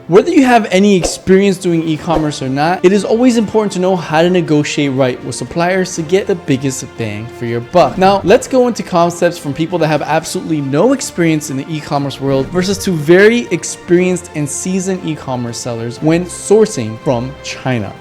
Whether you have any experience doing e-commerce or not, it is always important to know how to negotiate right with suppliers to get the biggest bang for your buck. Now, let's go into concepts from people that have absolutely no experience in the e-commerce world versus to very experienced and seasoned e-commerce sellers when sourcing from China.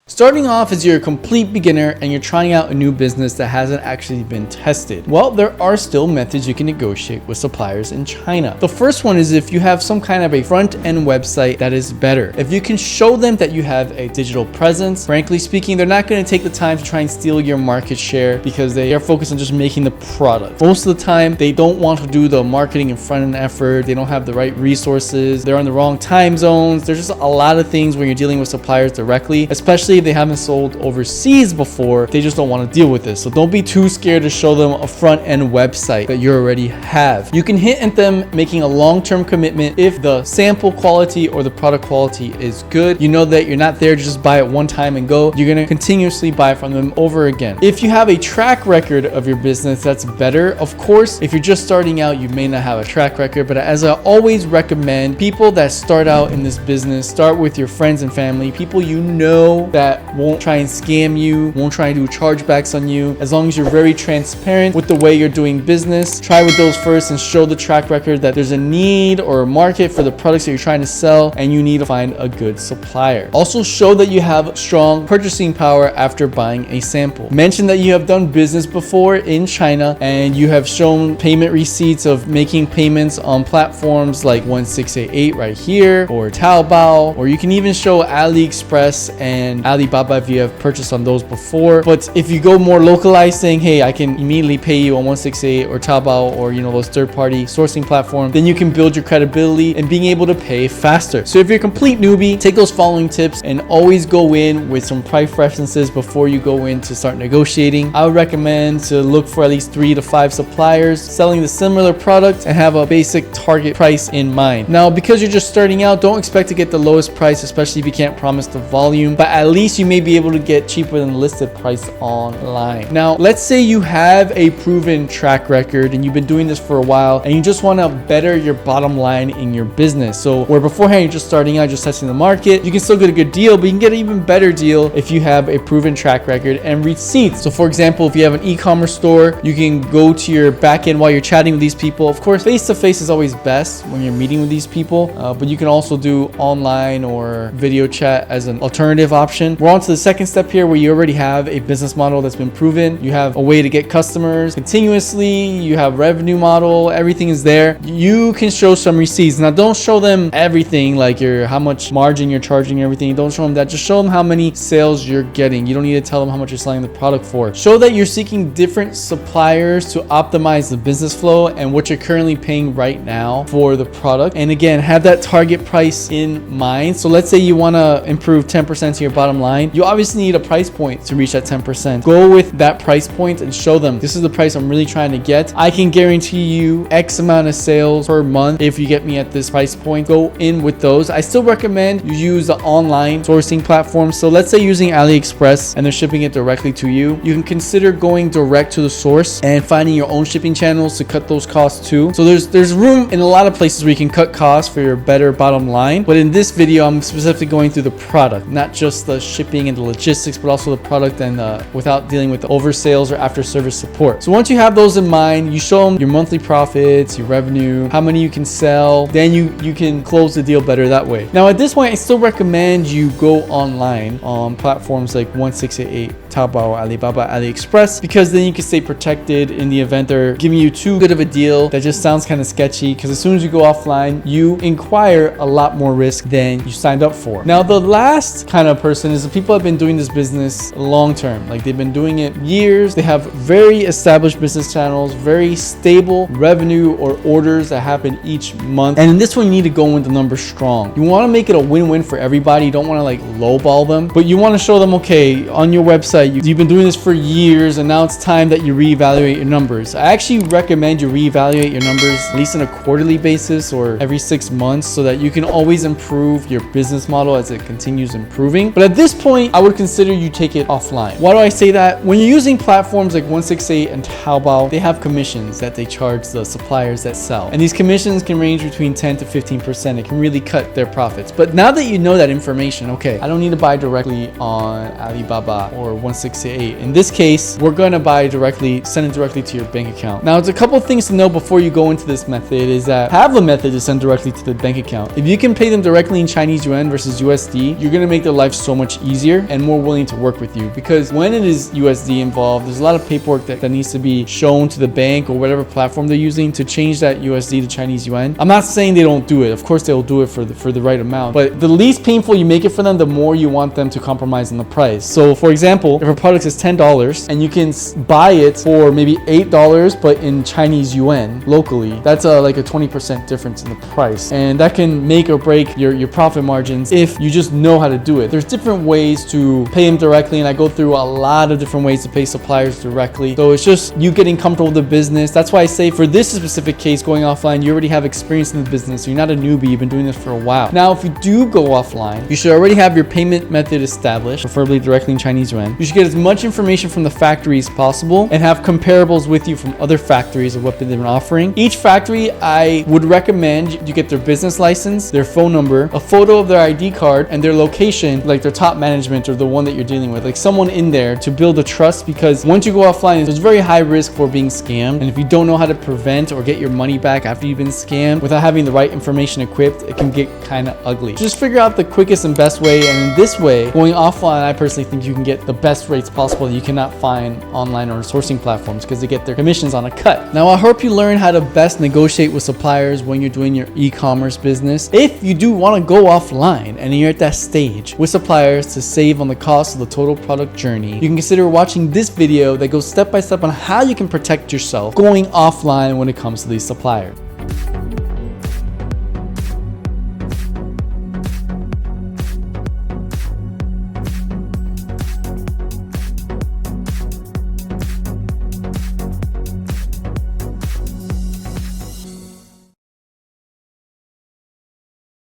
Starting off as you're a complete beginner and you're trying out a new business that hasn't actually been tested. Well, there are still methods you can negotiate with suppliers in China. The first one is if you have some kind of a front-end website that is better. If you can show them that you have a digital presence, frankly speaking, they're not going to take the time to try and steal your market share because they are focused on just making the product. Most of the time, they don't want to do the marketing and front-end effort. They don't have the right resources. They're on the wrong time zones. There's just a lot of things when you're dealing with suppliers directly, especially if they haven't sold overseas before. They just don't want to deal with this. So don't be too scared to show them a front-end website that you already have. You can hint at them making a long-term commitment if the sample quality or the product quality is good. You know that you're not there to just buy it one time and go. You're going to continuously buy from them over again. If you have a track record of your business, that's better. Of course, if you're just starting out, you may not have a track record, but as I always recommend, people that start out in this business, start with your friends and family, people you know that won't try and scam you, won't try and do chargebacks on you. As long as you're very transparent with the way you're doing business, try with those first and show the track record that there's a need or a market for the products that you're trying to sell and you need to find a good supplier. Also show that you have strong purchasing power after buying a sample. Mention that you have done business before in China and you have shown payment receipts of making payments on platforms like 1688 right here or Taobao, or you can even show AliExpress and Alibaba if you have purchased on those before. But if you go more localized, saying, hey, I can immediately pay you on 168 or Taobao or those third-party sourcing platforms, then you can build your credibility and being able to pay faster. So if you're a complete newbie, take those following tips and always go in with some price references before you go in to start negotiating. I would recommend to look for at least 3 to 5 suppliers selling the similar product and have a basic target price in mind. Now, because you're just starting out, don't expect to get the lowest price, especially if you can't promise the volume, but at least you may be able to get cheaper than the listed price online. Now, let's say you have a proven track record and you've been doing this for a while and you just want to better your bottom line in your business. So where beforehand you're just starting out, just testing the market, you can still get a good deal, but you can get an even better deal if you have a proven track record and receipts. So for example, if you have an e-commerce store, you can go to your back end while you're chatting with these people. Of course, face-to-face is always best when you're meeting with these people, but you can also do online or video chat as an alternative option. We're on to the second step here where you already have a business model that's been proven. You have a way to get customers continuously. You have revenue model. Everything is there. You can show some receipts. Now, don't show them everything like how much margin you're charging, everything. Don't show them that. Just show them how many sales you're getting. You don't need to tell them how much you're selling the product for. Show that you're seeking different suppliers to optimize the business flow and what you're currently paying right now for the product. And again, have that target price in mind. So let's say you want to improve 10% to your bottom line. You obviously need a price point to reach that 10%. Go with that price point and show them this is the price I'm really trying to get. I can guarantee you X amount of sales per month if you get me at this price point. Go in with those. I still recommend you use the online sourcing platform. So let's say using AliExpress and they're shipping it directly to you. You can consider going direct to the source and finding your own shipping channels to cut those costs too. So there's room in a lot of places where you can cut costs for your better bottom line. But in this video, I'm specifically going through the product, not just the shipping and the logistics, but also the product and without dealing with the oversales or after service support. So once you have those in mind, you show them your monthly profits, your revenue, how many you can sell, then you can close the deal better that way. Now at this point, I still recommend you go online on platforms like 1688, Taobao, Alibaba, AliExpress, because then you can stay protected in the event they're giving you too good of a deal that just sounds kind of sketchy, because as soon as you go offline, you inquire a lot more risk than you signed up for. Now, the last kind of person is the people that have been doing this business long term. Like they've been doing it years. They have very established business channels, very stable revenue or orders that happen each month. And in this one, you need to go in with the numbers strong. You want to make it a win-win for everybody. You don't want to like lowball them, but you want to show them, okay, on your website, that you've been doing this for years and now it's time that you reevaluate your numbers. I actually recommend you reevaluate your numbers at least on a quarterly basis or every 6 months so that you can always improve your business model as it continues improving. But at this point, I would consider you take it offline. Why do I say that? When you're using platforms like 168 and Taobao, they have commissions that they charge the suppliers that sell. And these commissions can range between 10 to 15%. It can really cut their profits. But now that you know that information, okay, I don't need to buy directly on Alibaba or 168. In this case, we're going to buy directly, send it directly to your bank account. Now, it's a couple things to know before you go into this method is that have the method to send directly to the bank account. If you can pay them directly in Chinese yuan versus USD, you're going to make their life so much easier and more willing to work with you, because when it is USD involved, there's a lot of paperwork that needs to be shown to the bank or whatever platform they're using to change that USD to Chinese yuan. I'm not saying they don't do it. Of course, they'll do it for the right amount, but the least painful you make it for them, the more you want them to compromise on the price. So for example, if a product is $10 and you can buy it for maybe $8, but in Chinese yuan locally, that's like a 20% difference in the price. And that can make or break your profit margins if you just know how to do it. There's different ways to pay them directly, and I go through a lot of different ways to pay suppliers directly. So it's just you getting comfortable with the business. That's why I say for this specific case, going offline, you already have experience in the business. You're not a newbie. You've been doing this for a while. Now, if you do go offline, you should already have your payment method established, preferably directly in Chinese yuan. You should get as much information from the factory as possible and have comparables with you from other factories of what they've been offering. Each factory, I would recommend you get their business license, their phone number, a photo of their ID card, and their location, like their top management or the one that you're dealing with, like someone in there to build a trust, because once you go offline, there's very high risk for being scammed. And if you don't know how to prevent or get your money back after you've been scammed without having the right information equipped, it can get kind of ugly. Just figure out the quickest and best way, and in this way, going offline, I personally think you can get the best rates possible that you cannot find online or sourcing platforms, because they get their commissions on a cut. Now, I hope you learn how to best negotiate with suppliers when you're doing your e-commerce business. If you do want to go offline and you're at that stage with suppliers to save on the cost of the total product journey, you can consider watching this video that goes step by step on how you can protect yourself going offline when it comes to these suppliers.